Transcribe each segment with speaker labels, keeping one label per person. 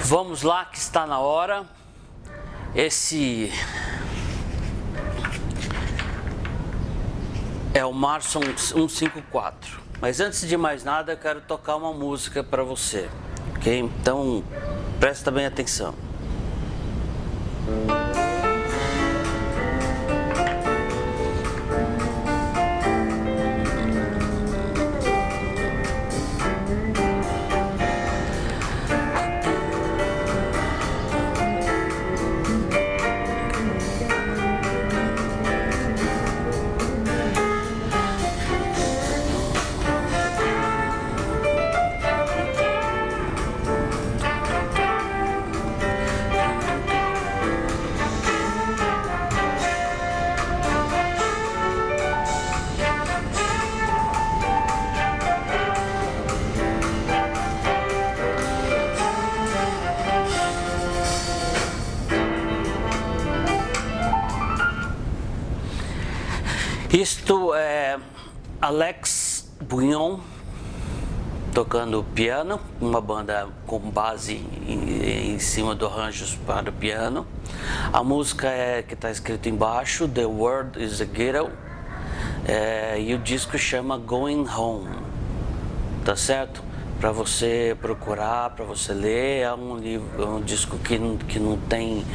Speaker 1: Vamos lá que está na hora. Esse é o Marson 154. Mas antes de mais nada, eu quero tocar uma música para você, ok? Então, presta bem atenção. Isto é Alex Bouillon tocando piano, uma banda com base em cima do arranjos para piano. A música que está escrito embaixo, The World is a Ghetto, e o disco chama Going Home, tá certo? Para você procurar, para você ler. É um disco que não tem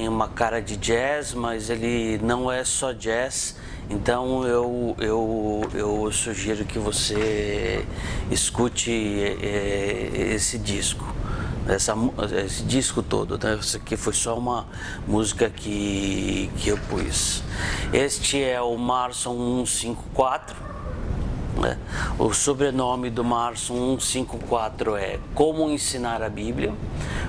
Speaker 1: uma cara de jazz, mas ele não é só jazz. Então eu sugiro que você escute esse disco, esse disco todo, né? Isso aqui foi só uma música que eu pus. Este é o Marson 154. Né? O sobrenome do Marson 154 é Como Ensinar a Bíblia,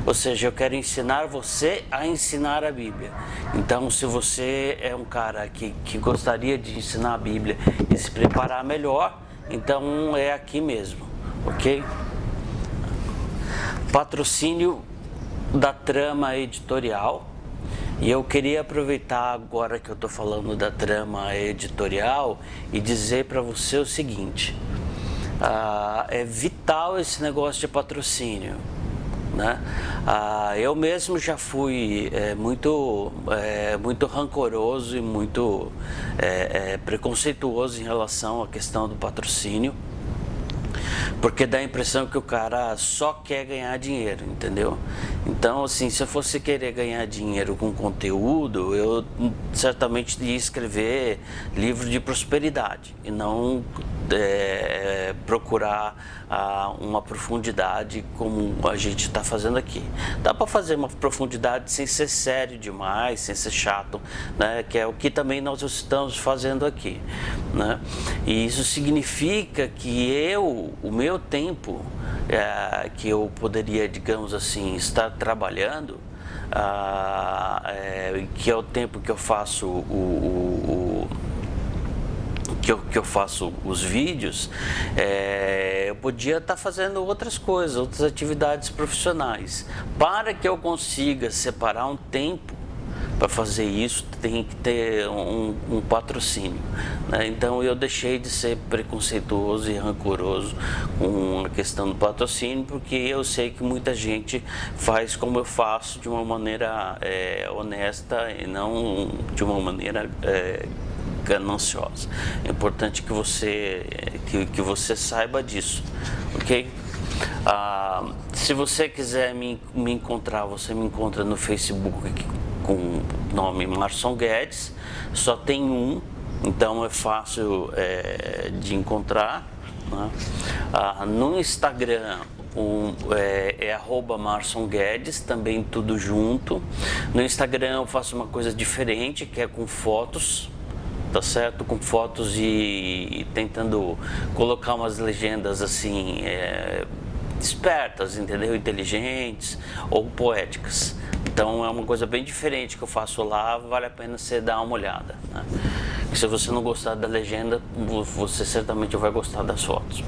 Speaker 1: ou seja, eu quero ensinar você a ensinar a Bíblia. Então, se você é um cara que gostaria de ensinar a Bíblia e se preparar melhor, então é aqui mesmo, ok? Patrocínio da Trama Editorial. E eu queria aproveitar agora que eu estou falando da Trama Editorial e dizer para você o seguinte: é vital esse negócio de patrocínio, né? Eu mesmo já fui muito rancoroso e muito preconceituoso em relação à questão do patrocínio, porque dá a impressão que o cara só quer ganhar dinheiro, entendeu? Então, assim, se eu fosse querer ganhar dinheiro com conteúdo, eu certamente ia escrever livro de prosperidade e não procurar uma profundidade como a gente está fazendo aqui. Dá para fazer uma profundidade sem ser sério demais, sem ser chato, né? Que é o que também nós estamos fazendo aqui, né? E isso significa que o meu tempo que eu poderia, digamos assim, estar trabalhando, que é o tempo que eu faço que eu faço os vídeos, eu podia estar fazendo outras coisas, outras atividades profissionais. Para que eu consiga separar um tempo para fazer isso, tem que ter um patrocínio, né? Então eu deixei de ser preconceituoso e rancoroso com a questão do patrocínio, porque eu sei que muita gente faz como eu faço, de uma maneira honesta e não de uma maneira gananciosa. É importante que você saiba disso, ok? Se você quiser me encontrar, você me encontra no Facebook com o nome Marson Guedes. Só tem um, então é fácil de encontrar, né? No Instagram é @Marson Guedes, também tudo junto. No Instagram eu faço uma coisa diferente, que é com fotos, tá certo? Com fotos e tentando colocar umas legendas assim espertas, entendeu? Inteligentes ou poéticas. Então é uma coisa bem diferente que eu faço lá, vale a pena você dar uma olhada, né? Se você não gostar da legenda, você certamente vai gostar das fotos.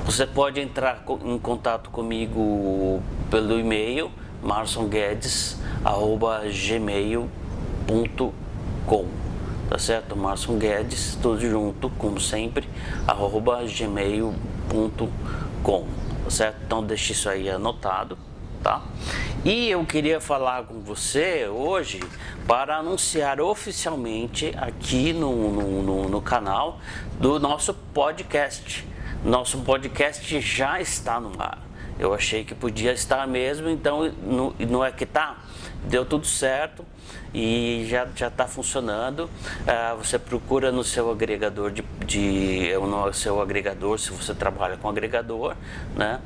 Speaker 1: Você pode entrar em contato comigo pelo e-mail marsonguedes@gmail.com, tá certo? Marson Guedes, tudo junto, como sempre, @gmail.com, tá certo? Então deixe isso aí anotado, tá? E eu queria falar com você hoje para anunciar oficialmente aqui no canal do nosso podcast. Nosso podcast já está no ar. Eu achei que podia estar mesmo, então não é que tá? Deu tudo certo e já está funcionando. Você procura no seu agregador no seu agregador, se você trabalha com agregador, né?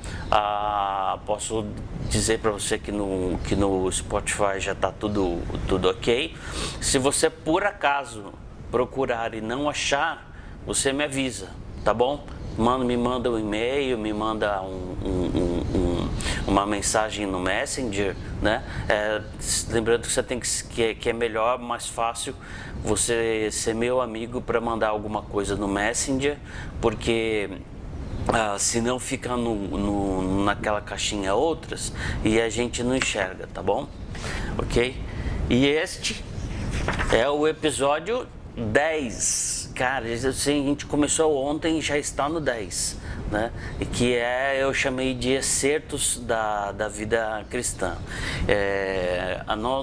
Speaker 1: Posso dizer para você que no Spotify já está tudo ok. Se você por acaso procurar e não achar, você me avisa, tá bom? Me manda um e-mail, me manda uma mensagem no Messenger, né? Lembrando que você tem que é melhor, mais fácil você ser meu amigo para mandar alguma coisa no Messenger, porque senão fica naquela caixinha outras e a gente não enxerga, tá bom? Ok? E este é o episódio 10. Cara, assim, a gente começou ontem e já está no 10, né? E que eu chamei de excertos da vida cristã.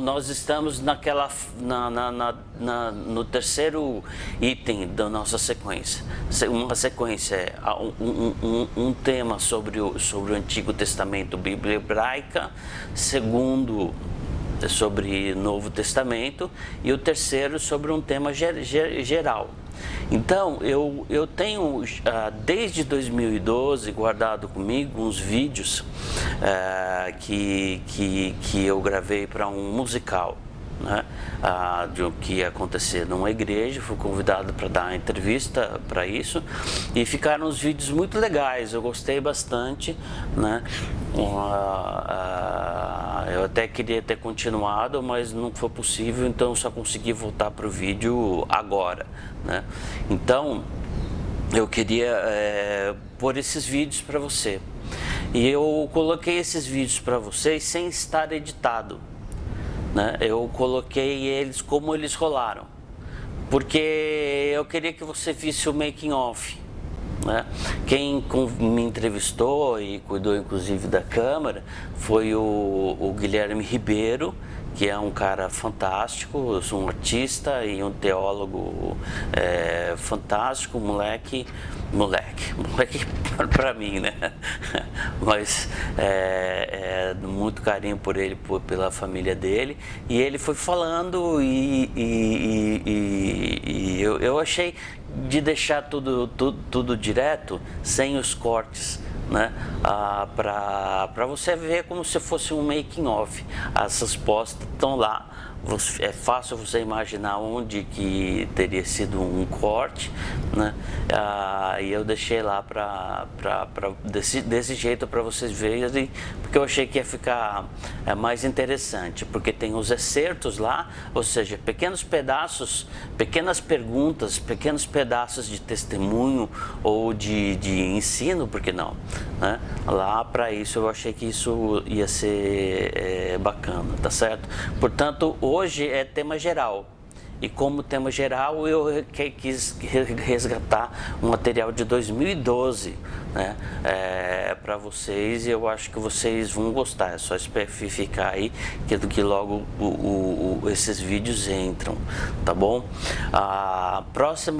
Speaker 1: Nós estamos no terceiro item da nossa sequência. Uma sequência é um tema sobre o Antigo Testamento, Bíblia Hebraica, segundo sobre Novo Testamento e o terceiro sobre um tema geral. Então, eu tenho desde 2012 guardado comigo uns vídeos que eu gravei para um musical, né? De o que ia acontecer numa igreja. Fui convidado para dar uma entrevista para isso e ficaram uns vídeos muito legais, eu gostei bastante, né? Eu até queria ter continuado, mas não foi possível, então só consegui voltar para o vídeo agora, né? Então eu queria pôr esses vídeos para você, e eu coloquei esses vídeos para vocês sem estar editado, né? Eu coloquei eles como eles rolaram, porque eu queria que você visse o making of, né? Quem me entrevistou e cuidou inclusive da câmera foi o Guilherme Ribeiro, que é um cara fantástico, um artista e um teólogo fantástico, moleque para mim, né? Mas muito carinho por ele, pela família dele, e ele foi falando e eu achei de deixar tudo direto, sem os cortes, né? Para você ver como se fosse um making of. As respostas estão lá. É fácil você imaginar onde que teria sido um corte, né? E eu deixei lá desse jeito para vocês verem, porque eu achei que ia ficar mais interessante, porque tem os excertos lá, ou seja, pequenos pedaços, pequenas perguntas, pequenos pedaços de testemunho ou de ensino, por que não, né? Lá para isso eu achei que isso ia ser bacana, tá certo? Portanto, hoje é tema geral. E como tema geral, eu quis resgatar um material de 2012, né, para vocês, e eu acho que vocês vão gostar. É só ficar aí que logo esses vídeos entram, tá bom?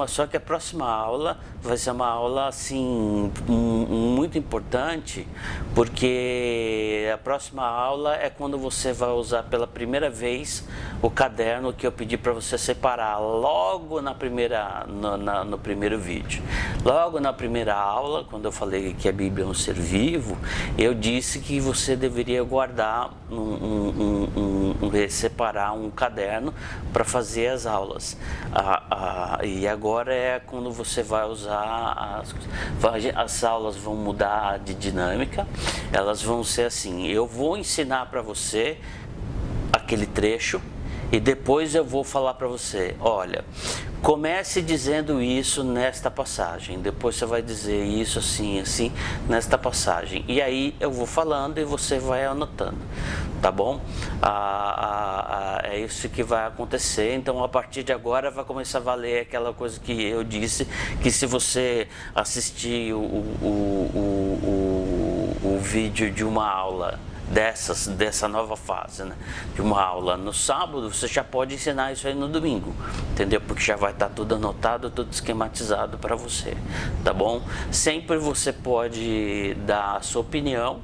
Speaker 1: Só que a próxima aula vai ser uma aula assim muito importante, porque a próxima aula é quando você vai usar pela primeira vez o caderno que eu pedi para você separar logo no primeiro vídeo. Logo na primeira aula, quando eu falei que a Bíblia é um ser vivo, eu disse que você deveria guardar separar um caderno para fazer as aulas. E agora é quando você vai usar as aulas vão mudar de dinâmica. Elas vão ser assim: eu vou ensinar para você aquele trecho e depois eu vou falar para você, olha, comece dizendo isso nesta passagem, depois você vai dizer isso assim, assim, nesta passagem, e aí eu vou falando e você vai anotando, tá bom? É isso que vai acontecer. Então a partir de agora vai começar a valer aquela coisa que eu disse, que se você assistir o vídeo de uma aula dessa nova fase, né? De uma aula no sábado, você já pode ensinar isso aí no domingo, entendeu? Porque já vai estar tudo anotado, tudo esquematizado para você, tá bom? Sempre você pode dar a sua opinião,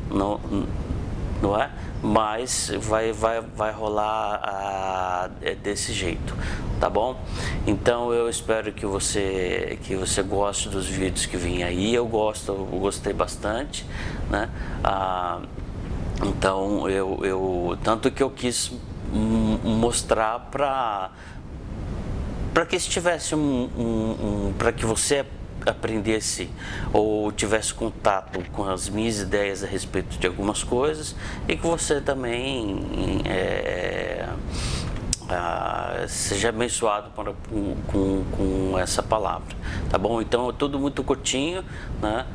Speaker 1: não é? Mas vai rolar desse jeito, tá bom? Então eu espero que você goste dos vídeos que vêm aí. Eu gostei bastante, né? Então eu tanto que eu quis mostrar para que estivesse para que você aprendesse ou tivesse contato com as minhas ideias a respeito de algumas coisas, e que você também seja abençoado com essa palavra, tá bom? Então é tudo muito curtinho, né?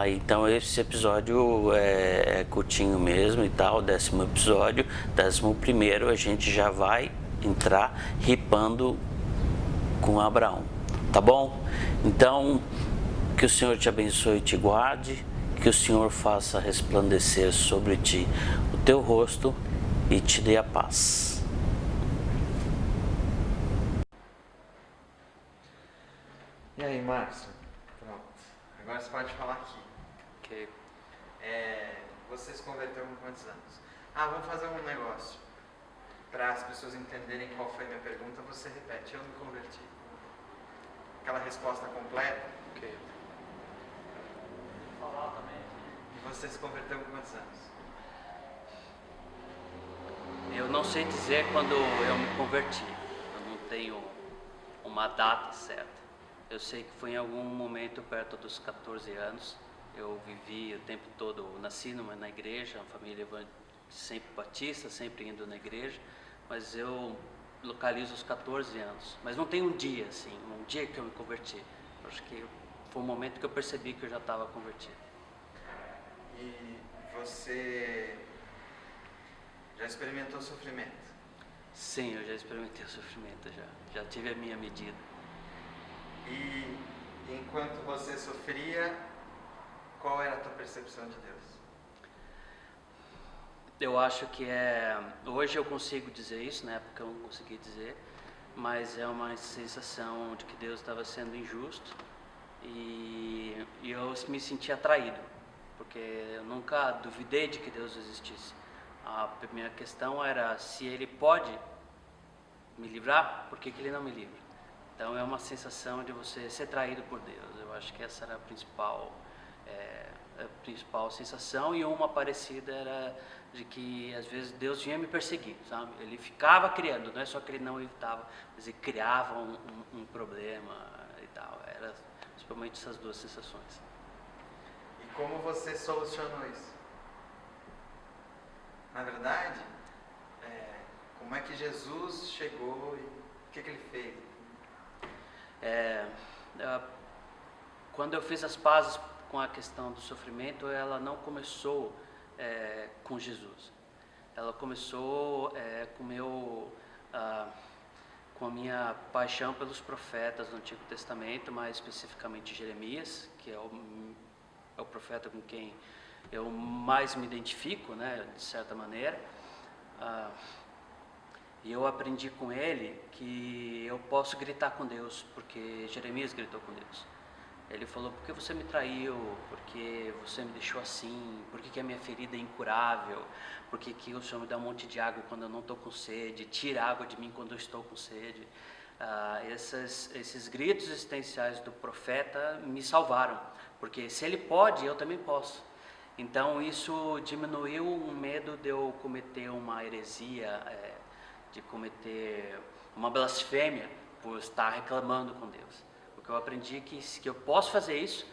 Speaker 1: Então esse episódio é curtinho mesmo e tal, 10º episódio, 11º a gente já vai entrar ripando com Abraão, tá bom? Então, que o Senhor te abençoe e te guarde, que o Senhor faça resplandecer sobre ti o teu rosto e te dê a paz.
Speaker 2: E aí, Márcio? Pronto. Agora você pode falar aqui.
Speaker 1: Ok.
Speaker 2: Você se converteu com quantos anos? Vamos fazer um negócio. Para as pessoas entenderem qual foi a minha pergunta, você repete. Eu me converti. Aquela resposta completa.
Speaker 1: Ok.
Speaker 2: Falar também. E você se converteu com quantos anos?
Speaker 1: Eu não sei dizer quando eu me converti. Eu não tenho uma data certa. Eu sei que foi em algum momento perto dos 14 anos. Eu vivi o tempo todo, nasci na igreja, uma família sempre batista, sempre indo na igreja, mas eu localizo os 14 anos. Mas não tem um dia assim, um dia que eu me converti. Eu acho que foi um momento que eu percebi que eu já estava convertido.
Speaker 2: E você já experimentou sofrimento?
Speaker 1: Sim, eu já experimentei o sofrimento, já tive a minha medida.
Speaker 2: E enquanto você sofria, qual era a tua percepção de Deus?
Speaker 1: Eu acho que hoje eu consigo dizer isso, na época eu não consegui dizer, mas é uma sensação de que Deus estava sendo injusto e eu me senti atraído, porque eu nunca duvidei de que Deus existisse. A minha questão era, se Ele pode me livrar, por que Ele não me livra? Então é uma sensação de você ser traído por Deus. Eu acho que essa era a principal sensação, e uma parecida era de que às vezes Deus vinha me perseguir, sabe? Ele ficava criando, não é só que ele não evitava, mas ele criava um problema e tal. Era principalmente essas duas sensações.
Speaker 2: E como você solucionou isso? Na verdade, como é que Jesus chegou e o que ele fez?
Speaker 1: Quando eu fiz as pazes com a questão do sofrimento, ela não começou com Jesus. Ela começou com a minha paixão pelos profetas do Antigo Testamento, mais especificamente Jeremias, que é o profeta com quem eu mais me identifico, né, de certa maneira. E eu aprendi com ele que eu posso gritar com Deus, porque Jeremias gritou com Deus. Ele falou: por que você me traiu? Por que você me deixou assim? Por que a minha ferida é incurável? Por que o Senhor me dá um monte de água quando eu não estou com sede? Tira água de mim quando eu estou com sede. Esses gritos existenciais do profeta me salvaram, porque se ele pode, eu também posso. Então isso diminuiu o medo de eu cometer uma heresia, de cometer uma blasfêmia por estar reclamando com Deus. Porque eu aprendi que eu posso fazer isso,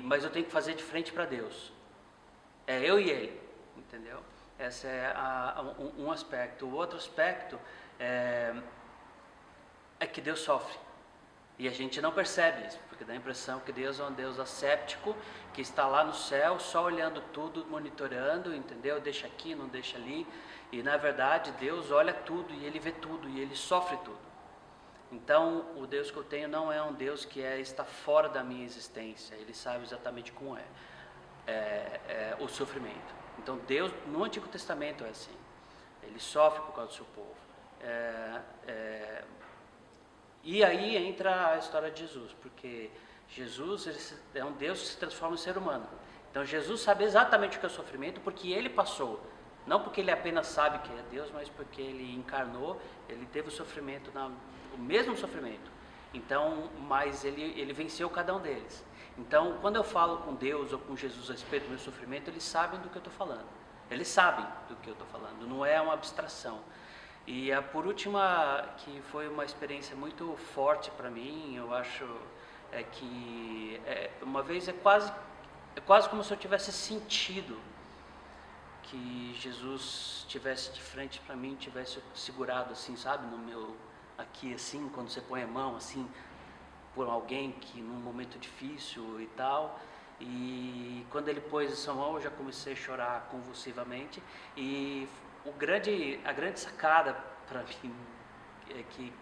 Speaker 1: mas eu tenho que fazer de frente para Deus. É eu e Ele, entendeu? Esse é um aspecto. O outro aspecto é que Deus sofre. E a gente não percebe isso, porque dá a impressão que Deus é um Deus asséptico, que está lá no céu, só olhando tudo, monitorando, entendeu? Deixa aqui, não deixa ali. E na verdade Deus olha tudo, e Ele vê tudo, e Ele sofre tudo.
Speaker 3: Então, o Deus que eu tenho não é um Deus que está fora da minha existência. Ele sabe exatamente como o sofrimento. Então, Deus, no Antigo Testamento é assim. Ele sofre por causa do seu povo. E aí entra a história de Jesus, porque Jesus é um Deus que se transforma em ser humano. Então, Jesus sabe exatamente o que é o sofrimento, porque ele passou. Não porque ele apenas sabe que é Deus, mas porque ele encarnou, ele teve o sofrimento, o mesmo sofrimento. Então, mas ele venceu cada um deles. Então, quando eu falo com Deus ou com Jesus a respeito do meu sofrimento, eles sabem do que eu estou falando. Eles sabem do que eu estou falando, não é uma abstração. E por última, que foi uma experiência muito forte para mim, eu acho que uma vez é quase como se eu tivesse sentido que Jesus estivesse de frente para mim, tivesse segurado assim, sabe, no meu aqui assim, quando você põe a mão assim por alguém que num momento difícil e tal. E quando ele pôs essa mão, eu já comecei a chorar convulsivamente. E a grande sacada para mim é que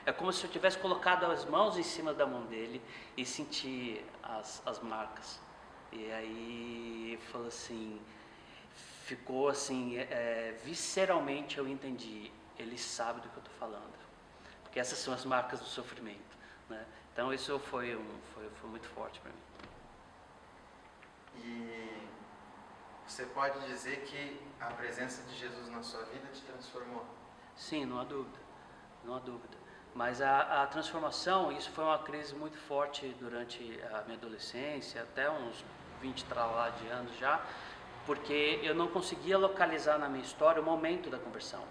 Speaker 3: é como se eu tivesse colocado as mãos em cima da mão dele e senti as marcas. E aí falou assim, ficou assim, visceralmente eu entendi, ele sabe do que eu estou falando, porque essas são as marcas do sofrimento, né? Então isso foi muito forte para mim.
Speaker 2: E você pode dizer que a presença de Jesus na sua vida te transformou?
Speaker 3: Sim, não há dúvida, não há dúvida. Mas a transformação, isso foi uma crise muito forte durante a minha adolescência, até uns 20 tralá de anos já, porque eu não conseguia localizar na minha história o momento da conversão.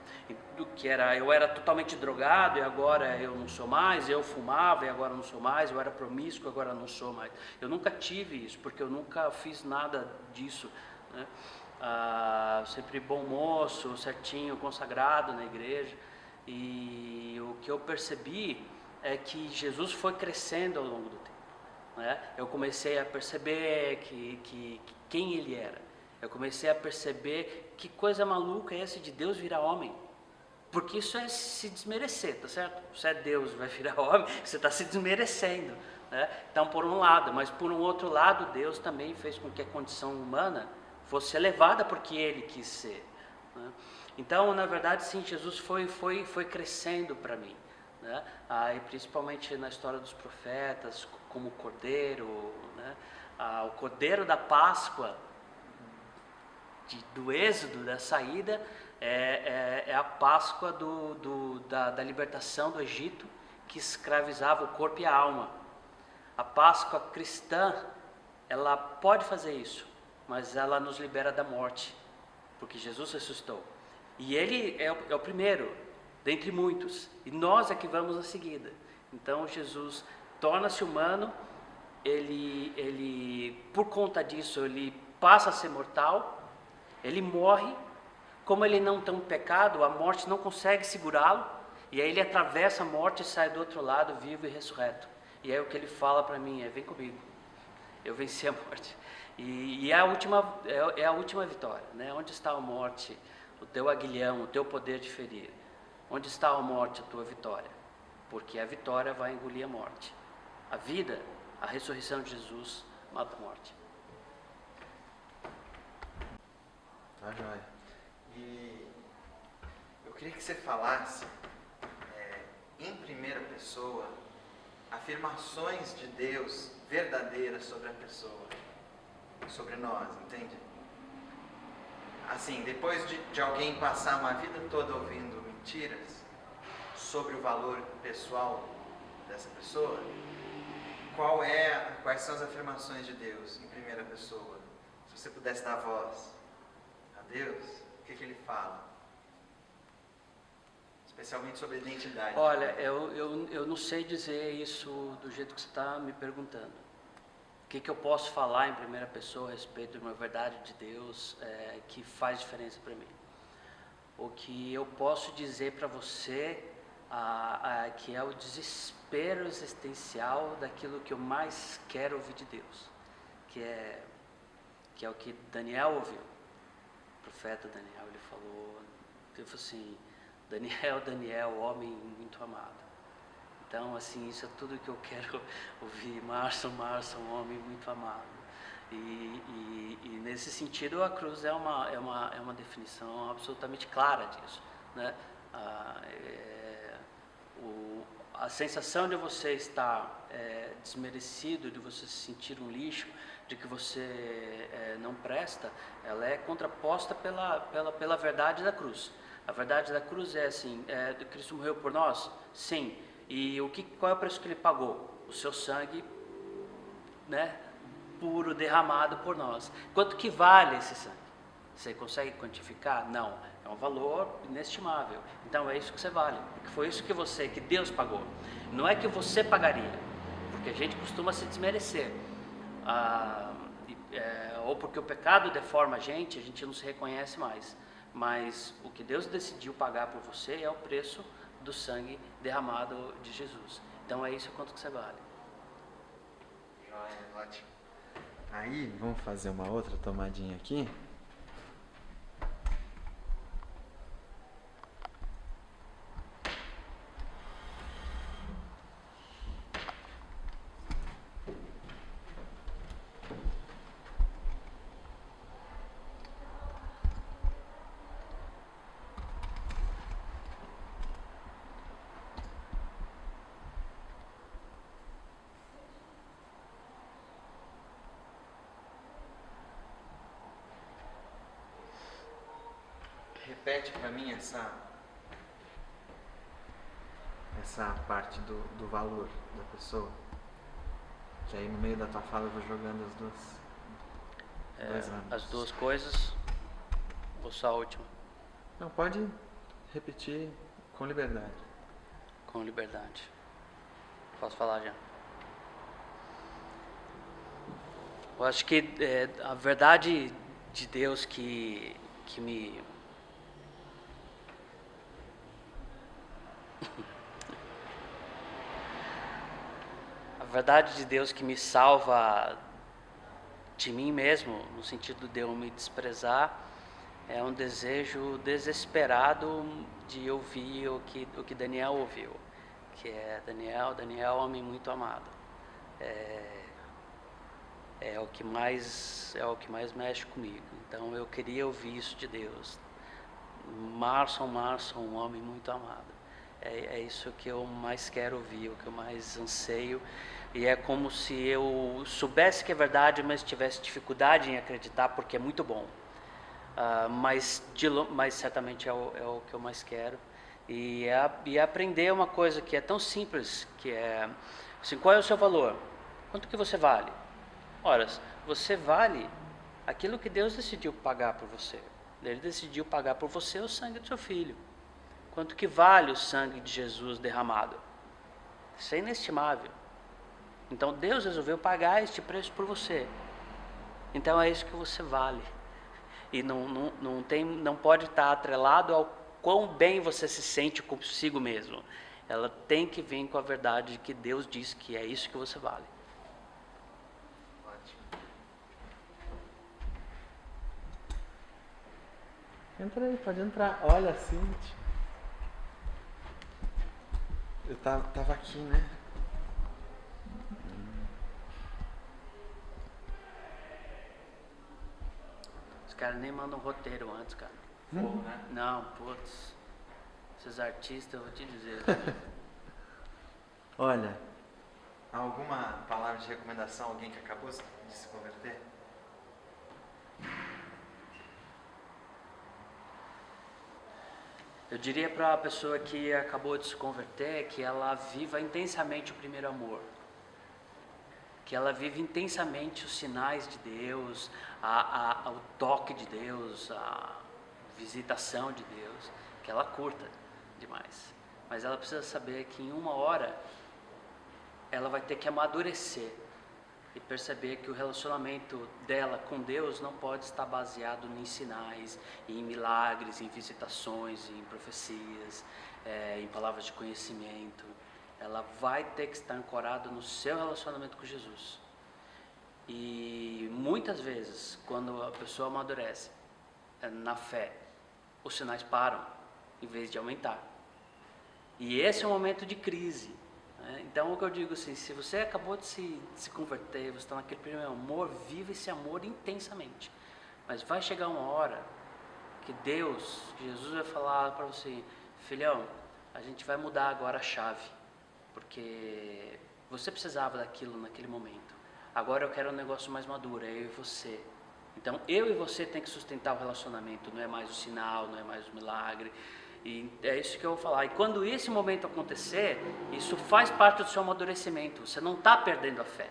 Speaker 3: Do que eu era totalmente drogado e agora eu não sou mais, eu fumava e agora não sou mais, eu era promíscuo e agora não sou mais. Eu nunca tive isso, porque eu nunca fiz nada disso, né? Sempre bom moço, certinho, consagrado na igreja. E o que eu percebi é que Jesus foi crescendo ao longo do tempo, né? Eu comecei a perceber quem ele era. Eu comecei a perceber que coisa maluca é essa de Deus virar homem. Porque isso é se desmerecer, tá certo? Você é Deus, vai virar homem, você está se desmerecendo, né? Então, por um lado, mas por um outro lado, Deus também fez com que a condição humana fosse elevada porque Ele quis ser, né? Então, na verdade, sim, Jesus foi crescendo para mim, né? E principalmente na história dos profetas, como o Cordeiro, né? O Cordeiro da Páscoa, do êxodo, da saída, é a Páscoa da libertação do Egito, que escravizava o corpo e a alma. A Páscoa cristã, ela pode fazer isso, mas ela nos libera da morte, porque Jesus ressuscitou. E Ele é o primeiro, dentre muitos, e nós é que vamos a seguida. Então Jesus torna-se humano, ele por conta disso, ele passa a ser mortal, ele morre, como ele não tem um pecado, a morte não consegue segurá-lo, e aí ele atravessa a morte e sai do outro lado, vivo e ressurreto. E aí o que ele fala para mim vem comigo, eu venci a morte. E é a última vitória, né? Onde está a morte, o teu aguilhão, o teu poder de ferir? Onde está a morte, a tua vitória? Porque a vitória vai engolir a morte. A vida, a ressurreição de Jesus, mata a morte.
Speaker 2: Tá joia. E eu queria que você falasse, em primeira pessoa, afirmações de Deus verdadeiras sobre a pessoa, sobre nós, entende? Assim, depois de alguém passar uma vida toda ouvindo mentiras sobre o valor pessoal dessa pessoa, quais são as afirmações de Deus em primeira pessoa? Se você pudesse dar voz a Deus, o que ele fala? Especialmente sobre a identidade.
Speaker 3: Olha, eu não sei dizer isso do jeito que você está me perguntando. O que eu posso falar em primeira pessoa a respeito de uma verdade de Deus que faz diferença para mim? O que eu posso dizer para você que é o desespero existencial daquilo que eu mais quero ouvir de Deus, que é o que Daniel ouviu. O profeta Daniel, ele falou assim: Daniel, homem muito amado, Então, assim, isso é tudo que eu quero ouvir. Márcio, um homem muito amado. E nesse sentido, a cruz é uma definição absolutamente clara disso, né? A sensação de você estar desmerecido, de você se sentir um lixo, de que você não presta, ela é contraposta pela verdade da cruz. A verdade da cruz é assim, Cristo morreu por nós? Sim. E qual é o preço que ele pagou? O seu sangue, né, puro, derramado por nós. Quanto que vale esse sangue? Você consegue quantificar? Não. É um valor inestimável. Então é isso que você vale. Porque foi isso que Deus pagou. Não é que você pagaria. Porque a gente costuma se desmerecer. Ou porque o pecado deforma a gente não se reconhece mais. Mas o que Deus decidiu pagar por você é o preço do sangue derramado de Jesus. Então é isso quanto que você vale.
Speaker 2: Joia, ótimo. Aí, vamos fazer uma outra tomadinha aqui. Repete para mim essa parte do valor da pessoa. Que aí no meio da tua fala eu vou jogando as duas.
Speaker 3: As duas coisas, ou só a última?
Speaker 2: Não, pode repetir com liberdade.
Speaker 3: Com liberdade. Posso falar já? Eu acho que a verdade de Deus que me... A verdade de Deus que me salva de mim mesmo, no sentido de eu me desprezar, é um desejo desesperado de ouvir o que Daniel ouviu, que é Daniel, homem muito amado. É o que mais mexe comigo. Então eu queria ouvir isso de Deus. Márcio, um homem muito amado. É isso que eu mais quero ouvir, o que eu mais anseio. E é como se eu soubesse que é verdade, mas tivesse dificuldade em acreditar, porque é muito bom. Mas certamente é o que eu mais quero. E aprender uma coisa que é tão simples, que é assim, qual é o seu valor? Quanto que você vale? Ora, você vale aquilo que Deus decidiu pagar por você. Ele decidiu pagar por você o sangue do seu filho. Quanto que vale o sangue de Jesus derramado? Isso é inestimável. Então Deus resolveu pagar este preço por você. Então é isso que você vale. E não pode estar atrelado ao quão bem você se sente consigo mesmo. Ela tem que vir com a verdade de que Deus diz que é isso que você vale.
Speaker 2: Entra aí, pode entrar. Olha, Cintia. Eu tava aqui, né?
Speaker 3: Os caras nem mandam roteiro antes, cara.
Speaker 2: Fogo, né?
Speaker 3: Não, putz. Esses artistas, eu vou te dizer.
Speaker 2: Olha, alguma palavra de recomendação? Alguém que acabou de se converter?
Speaker 3: Eu diria para a pessoa que acabou de se converter que ela viva intensamente o primeiro amor. Que ela vive intensamente os sinais de Deus, o toque de Deus, a visitação de Deus, que ela curta demais. Mas ela precisa saber que em uma hora ela vai ter que amadurecer e perceber que o relacionamento dela com Deus não pode estar baseado em sinais, em milagres, em visitações, em profecias, em palavras de conhecimento. Ela vai ter que estar ancorada no seu relacionamento com Jesus. E muitas vezes, quando a pessoa amadurece na fé, os sinais param em vez de aumentar. E esse é um momento de crise. Então, o que eu digo assim, se você acabou de se converter, você está naquele primeiro amor, vive esse amor intensamente. Mas vai chegar uma hora que Deus, Jesus vai falar para você, filhão, a gente vai mudar agora a chave, porque você precisava daquilo naquele momento. Agora eu quero um negócio mais maduro, é eu e você. Então, eu e você tem que sustentar o relacionamento, não é mais o sinal, não é mais o milagre. E é isso que eu vou falar. E quando esse momento acontecer, isso faz parte do seu amadurecimento. Você não está perdendo a fé,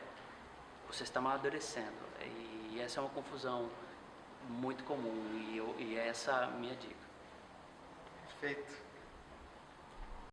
Speaker 3: você está amadurecendo. E essa é uma confusão muito comum, e essa é a minha dica.
Speaker 2: Perfeito.